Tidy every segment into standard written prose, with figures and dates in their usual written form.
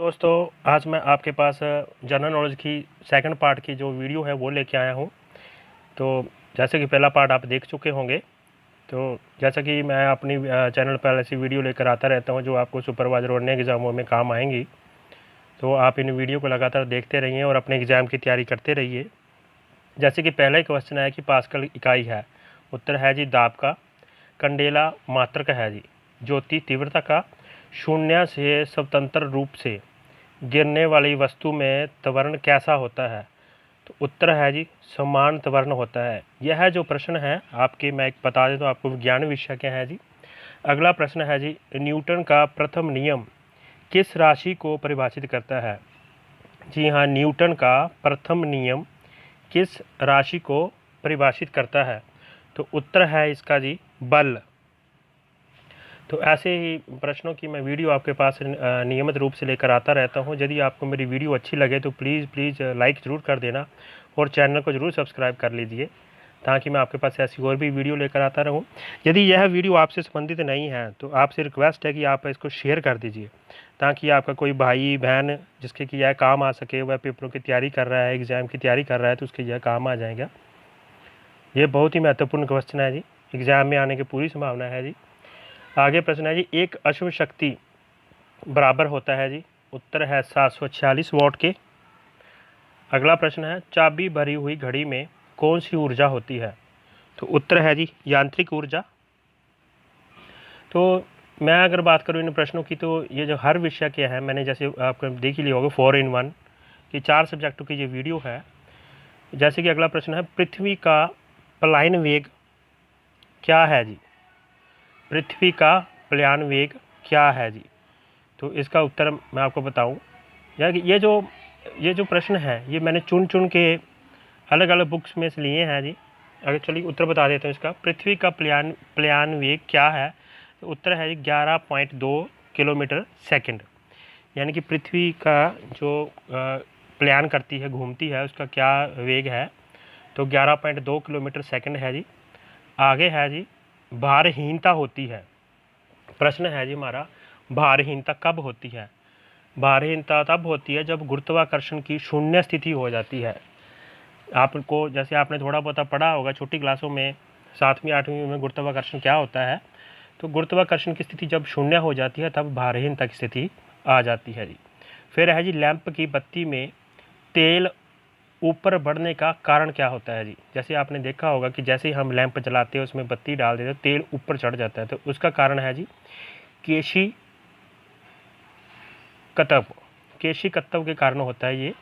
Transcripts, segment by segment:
दोस्तों, आज मैं आपके पास जनरल नॉलेज की सेकंड पार्ट की जो वीडियो है वो लेके आया हूँ। तो जैसे कि पहला पार्ट आप देख चुके होंगे, तो जैसा कि मैं अपनी चैनल पर ऐसी वीडियो लेकर आता रहता हूँ जो आपको सुपरवाइजर और अन्य एग्ज़ामों में काम आएंगी। तो आप इन वीडियो को लगातार देखते रहिए और अपने एग्ज़ाम की तैयारी करते रहिए। जैसे कि पहला ही क्वेश्चन है कि पास्कल इकाई है, उत्तर है जी दाब का। कंडेला मात्रक है जी, ज्योति तीव्रता का। शून्य से स्वतंत्र रूप से गिरने वाली वस्तु में त्वरण कैसा होता है? तो उत्तर है जी समान त्वरण होता है। यह जो प्रश्न है आपके, मैं एक बता दें तो आपको विज्ञान विषय के हैं जी। अगला प्रश्न है जी, न्यूटन का प्रथम नियम किस राशि को परिभाषित करता है? जी हाँ, न्यूटन का प्रथम नियम किस राशि को परिभाषित करता है? तो उत्तर है इसका जी बल। तो ऐसे ही प्रश्नों की मैं वीडियो आपके पास नियमित रूप से लेकर आता रहता हूं। यदि आपको मेरी वीडियो अच्छी लगे तो प्लीज़ लाइक ज़रूर कर देना और चैनल को ज़रूर सब्सक्राइब कर लीजिए, ताकि मैं आपके पास ऐसी और भी वीडियो लेकर आता रहूं। यदि यह वीडियो आपसे संबंधित नहीं है तो आपसे रिक्वेस्ट है कि आप इसको शेयर कर दीजिए, ताकि आपका कोई भाई बहन जिसके कि यह काम आ सके, वह पेपरों की तैयारी कर रहा है, एग्ज़ाम की तैयारी कर रहा है, तो उसके यह काम आ जाएगा। ये बहुत ही महत्वपूर्ण क्वेश्चन है जी, एग्ज़ाम में आने की पूरी संभावना है जी। आगे प्रश्न है जी, एक अश्व शक्ति बराबर होता है जी, उत्तर है 746 वॉट के। अगला प्रश्न है, चाबी भरी हुई घड़ी में कौन सी ऊर्जा होती है? तो उत्तर है जी यांत्रिक ऊर्जा। तो मैं अगर बात करूँ इन प्रश्नों की, तो ये जो हर विषय के हैं, मैंने जैसे आपको देख ही लिया होगा 4 in 1 कि 4 सब्जेक्टों की ये वीडियो है। जैसे कि अगला प्रश्न है, पृथ्वी का पलायन वेग क्या है जी? पृथ्वी का पलायन वेग क्या है जी? तो इसका उत्तर मैं आपको बताऊं, ये जो प्रश्न है ये मैंने चुन चुन के अलग अलग बुक्स में से लिए हैं जी। अगर चलिए उत्तर बता देता हूँ इसका। पृथ्वी का पलायन वेग क्या है? तो उत्तर है जी 11.2 किलोमीटर सेकंड। यानी कि पृथ्वी का जो पलायन करती है, घूमती है, उसका क्या वेग है? तो 11.2 किलोमीटर सेकंड है जी। आगे है जी, भारहीनता होती है। प्रश्न है जी हमारा, भारहीनता कब होती है? भारहीनता तब होती है जब गुरुत्वाकर्षण की शून्य स्थिति हो जाती है। आपको जैसे आपने थोड़ा बहुत पढ़ा होगा छोटी क्लासों में, 7वीं 8वीं में, गुरुत्वाकर्षण क्या होता है। तो गुरुत्वाकर्षण की स्थिति जब शून्य हो जाती है तब भारहीनता की स्थिति आ जाती है जी। फिर है जी, लैंप की बत्ती में तेल ऊपर बढ़ने का कारण क्या होता है जी? जैसे आपने देखा होगा कि जैसे ही हम लैंप जलाते हैं, उसमें बत्ती डाल देते हैं, तेल ऊपर चढ़ जाता है। तो उसका कारण है जी केशी कतव। केशी कतव के कारण होता है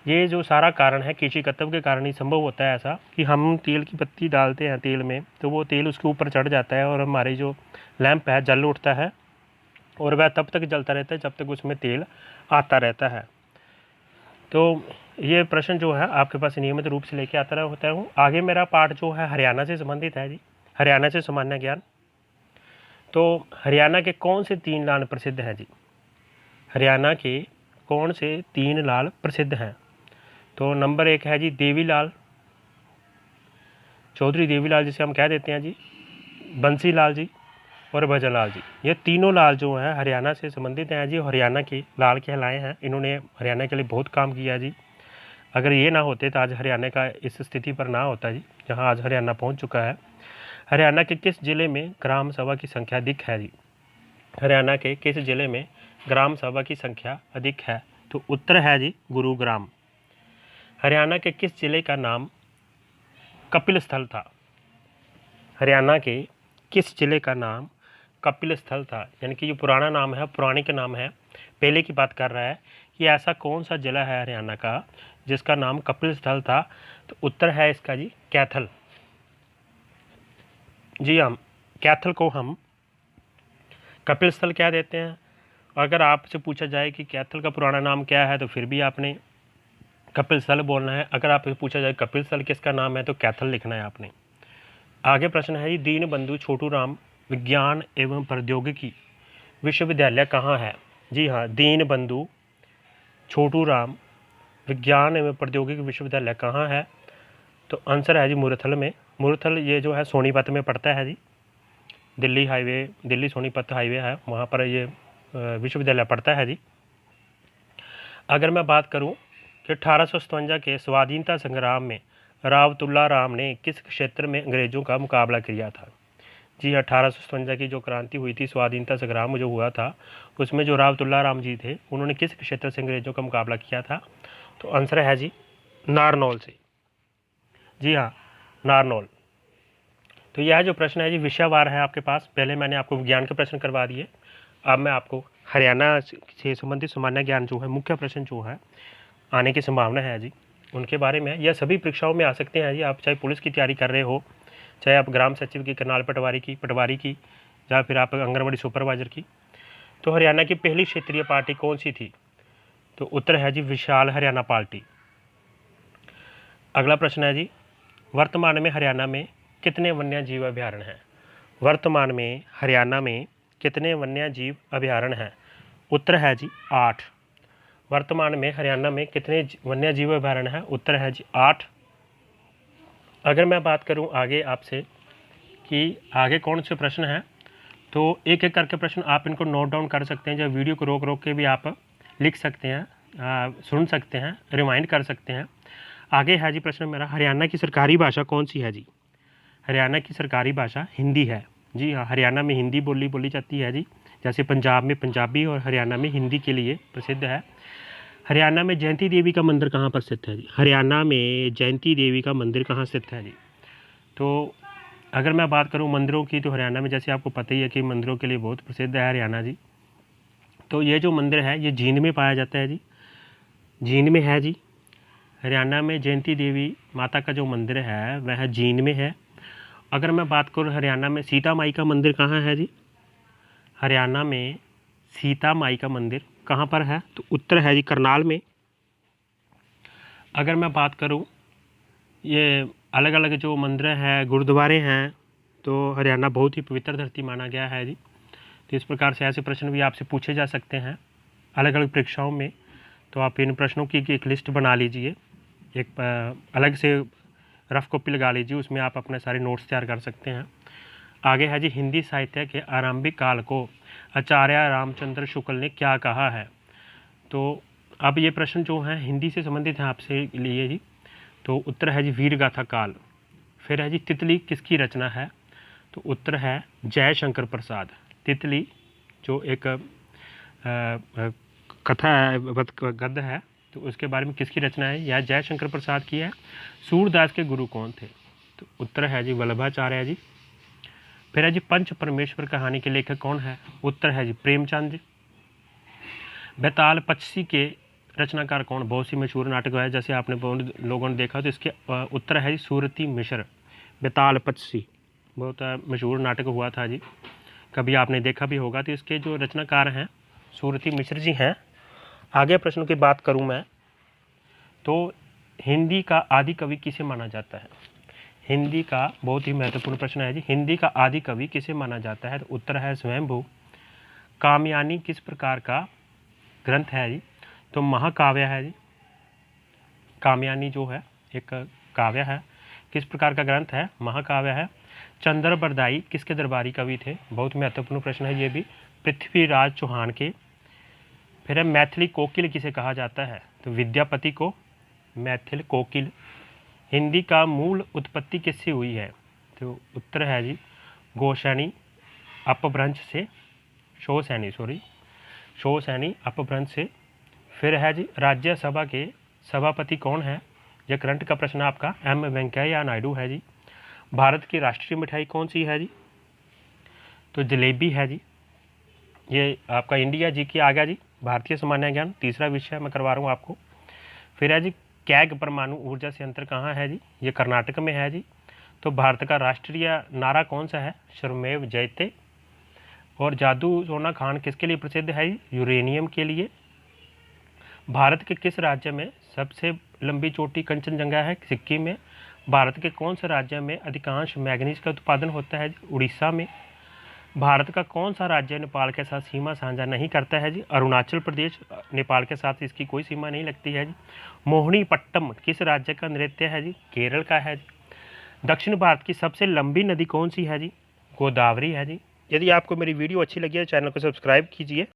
ये जो सारा कारण है केशी कतव के कारण ही संभव होता है ऐसा कि हम तेल की पत्ती डालते हैं तेल में, तो वो तेल उसके ऊपर चढ़ जाता है और हमारी जो लैंप है जल उठता है, और वह तब तक जलता रहता है जब तक उसमें तेल आता रहता है। तो ये प्रश्न जो है आपके पास नियमित रूप से लेके आता होता हूँ। आगे मेरा पार्ट जो है हरियाणा से संबंधित है जी, हरियाणा से सामान्य ज्ञान। तो हरियाणा के कौन से 3 लाल प्रसिद्ध हैं जी? हरियाणा के कौन से 3 लाल प्रसिद्ध हैं? तो नंबर 1 है जी देवीलाल, चौधरी देवीलाल जिसे हम कह देते हैं जी, बंसी लाल जी और भजन लाल जी। ये तीनों लाल जो हैं हरियाणा से संबंधित हैं जी, हरियाणा के लाल कहलाए हैं। इन्होंने हरियाणा के लिए बहुत काम किया जी। अगर ये ना होते तो आज हरियाणा का इस स्थिति पर ना होता जी, जहाँ आज हरियाणा पहुँच चुका है। हरियाणा के किस जिले में ग्राम सभा की संख्या अधिक है जी? हरियाणा के किस जिले में ग्राम सभा की संख्या अधिक है? तो उत्तर है जी गुरुग्राम। हरियाणा के किस जिले का नाम कपिल स्थल था? हरियाणा के किस जिले का नाम कपिल स्थल था? यानी कि जो पुराना नाम है, पौराणिक नाम है, पहले की बात कर रहा है कि ऐसा कौन सा जिला है हरियाणा का जिसका नाम कपिल स्थल था? तो उत्तर है इसका जी कैथल। जी हम कैथल को हम कपिल स्थल क्या देते हैं। अगर आपसे पूछा जाए कि कैथल का पुराना नाम क्या है, तो फिर भी आपने कपिल स्थल बोलना है। अगर आपसे पूछा जाए कपिल स्थल किसका नाम है, तो कैथल लिखना है आपने। आगे प्रश्न है जी, दीनबंधु छोटूराम विज्ञान एवं प्रौद्योगिकी विश्वविद्यालय कहाँ है? जी हाँ, दीनबंधु छोटूराम विज्ञान एवं प्रौद्योगिकी विश्वविद्यालय कहाँ है? तो आंसर है जी मुरथल में। मुरथल ये जो है सोनीपत में पड़ता है जी, दिल्ली सोनीपत हाईवे है, वहाँ पर ये विश्वविद्यालय पड़ता है जी। अगर मैं बात करूं कि 1857 के स्वाधीनता संग्राम में राव तुल्ला राम ने किस क्षेत्र में अंग्रेज़ों का मुकाबला किया था? जी, 1857 की जो क्रांति हुई थी, स्वाधीनता संग्राम जो हुआ था, उसमें जो राव तुल्ला राम जी थे, उन्होंने किस क्षेत्र से अंग्रेज़ों का मुकाबला किया था? तो आंसर है जी नारनौल से। जी हाँ, नारनौल। तो यह जो प्रश्न है जी विषयवार है आपके पास। पहले मैंने आपको विज्ञान के प्रश्न करवा दिए, अब मैं आपको हरियाणा से संबंधित सामान्य ज्ञान जो है, मुख्य प्रश्न जो है आने की संभावना है जी, उनके बारे में। यह सभी परीक्षाओं में आ सकते हैं जी। आप चाहे पुलिस की तैयारी कर रहे हो, चाहे आप ग्राम सचिव की, करनाल पटवारी की, या फिर आप आंगनबाड़ी सुपरवाइजर की। तो हरियाणा की पहली क्षेत्रीय पार्टी कौन सी थी? तो उत्तर है जी विशाल हरियाणा पार्टी। अगला प्रश्न है जी, वर्तमान में हरियाणा में कितने वन्य जीव अभयारण्य हैं? वर्तमान में हरियाणा में कितने वन्य जीव अभयारण्य हैं? उत्तर है जी 8। वर्तमान में हरियाणा में कितने वन्य जीव अभयारण्य हैं? उत्तर है जी 8। अगर मैं बात करूं आगे आपसे कि आगे कौन से प्रश्न हैं, तो एक एक करके प्रश्न आप इनको नोट डाउन कर सकते हैं, जब वीडियो को रोक रोक के भी आप लिख सकते हैं, सुन सकते हैं, रिमाइंड कर सकते हैं। आगे है जी प्रश्न मेरा, हरियाणा की सरकारी भाषा कौन सी है जी? हरियाणा की सरकारी भाषा हिंदी है। जी हाँ, हरियाणा में हिंदी बोली जाती है जी, जैसे पंजाब में पंजाबी और हरियाणा में हिंदी के लिए प्रसिद्ध है। हरियाणा में जयंती देवी का मंदिर कहाँ पर स्थित है जी? हरियाणा में जयंती देवी का मंदिर कहाँ स्थित है जी? तो अगर मैं बात करूँ मंदिरों की, तो हरियाणा में जैसे आपको पता ही है कि मंदिरों के लिए बहुत प्रसिद्ध है हरियाणा जी। तो ये जो मंदिर है ये जींद में पाया जाता है जी, जींद में है जी। हरियाणा में जयंती देवी माता का जो मंदिर है वह जींद में है। अगर मैं बात करूँ हरियाणा में सीता माई का मंदिर कहाँ है जी? हरियाणा में सीता माई का मंदिर कहाँ पर है? तो उत्तर है जी करनाल में। अगर मैं बात करूँ ये अलग अलग जो मंदिर हैं, गुरुद्वारे हैं, तो हरियाणा बहुत ही पवित्र धरती माना गया है जी। तो इस प्रकार से ऐसे प्रश्न भी आपसे पूछे जा सकते हैं अलग अलग परीक्षाओं में। तो आप इन प्रश्नों की एक लिस्ट बना लीजिए, एक अलग से रफ कॉपी लगा लीजिए, उसमें आप अपने सारे नोट्स तैयार कर सकते हैं। आगे है जी, हिंदी साहित्य के आरंभिक काल को आचार्य रामचंद्र शुक्ल ने क्या कहा है? तो अब ये प्रश्न जो हैं हिंदी से संबंधित हैं आपसे लिए जी। तो उत्तर है जी वीरगाथा काल। फिर है जी तितली किसकी रचना है? तो उत्तर है जयशंकर प्रसाद। तितली जो एक कथा है, गद्य है, तो उसके बारे में किसकी रचना है? यह जयशंकर प्रसाद की है। सूरदास के गुरु कौन थे? तो उत्तर है जी वल्लभाचार्य जी। फिर है जी पंच परमेश्वर कहानी के लेखक कौन है? उत्तर है जी प्रेमचंद। बेताल पक्षी के रचनाकार कौन? बहुत सी मशहूर नाटक है, जैसे आपने बहुत लोगों ने देखा, तो इसके उत्तर है जी सूरती मिश्र। बेताल पक्षी बहुत मशहूर नाटक हुआ था जी, कभी आपने देखा भी होगा। तो इसके जो रचनाकार हैं सूरती मिश्र जी हैं। आगे प्रश्नों की बात करूं मैं, तो हिंदी का आदि कवि किसे माना जाता है? हिंदी का बहुत ही महत्वपूर्ण प्रश्न है जी, हिंदी का आदि कवि किसे माना जाता है? तो उत्तर है स्वयंभू। कामयानी किस प्रकार का ग्रंथ है जी? तो महाकाव्य है जी। कामयानी जो है एक काव्य है। किस प्रकार का ग्रंथ है? महाकाव्य है। चंद्र बरदाई किसके दरबारी कवि थे? बहुत महत्वपूर्ण प्रश्न है ये भी, पृथ्वीराज चौहान के। फिर है मैथिली कोकिल किसे कहा जाता है? तो विद्यापति को मैथिल कोकिल। हिंदी का मूल उत्पत्ति किससे हुई है? तो उत्तर है जी गोसैनी अपभ्रंश से, शोसैनी अपभ्रंश से। फिर है जी राज्यसभा के सभापति कौन है? यह करंट का प्रश्न आपका, एम वेंकैया नायडू है जी। भारत की राष्ट्रीय मिठाई कौन सी है जी? तो जलेबी है जी। ये आपका इंडिया जी की आ गया जी, भारतीय सामान्य ज्ञान तीसरा विषय मैं करवा रहा हूँ आपको। फिर है जी कैग परमाणु ऊर्जा संयंत्र कहाँ है जी? ये कर्नाटक में है जी। तो भारत का राष्ट्रीय नारा कौन सा है? श्रमेव जयते। और जादू सोना खान किसके लिए प्रसिद्ध है? यूरेनियम के लिए। भारत के किस राज्य में सबसे लंबी चोटी कंचनजंगा है? सिक्किम में। भारत के कौन से राज्य में अधिकांश मैग्नीज का उत्पादन होता है? उड़ीसा में। भारत का कौन सा राज्य नेपाल के साथ सीमा साझा नहीं करता है जी? अरुणाचल प्रदेश। नेपाल के साथ इसकी कोई सीमा नहीं लगती है जी। मोहिनीपट्टम किस राज्य का नृत्य है जी? केरल का है जी। दक्षिण भारत की सबसे लंबी नदी कौन सी है जी? गोदावरी है जी। यदि आपको मेरी वीडियो अच्छी लगी है, चैनल को सब्सक्राइब कीजिए।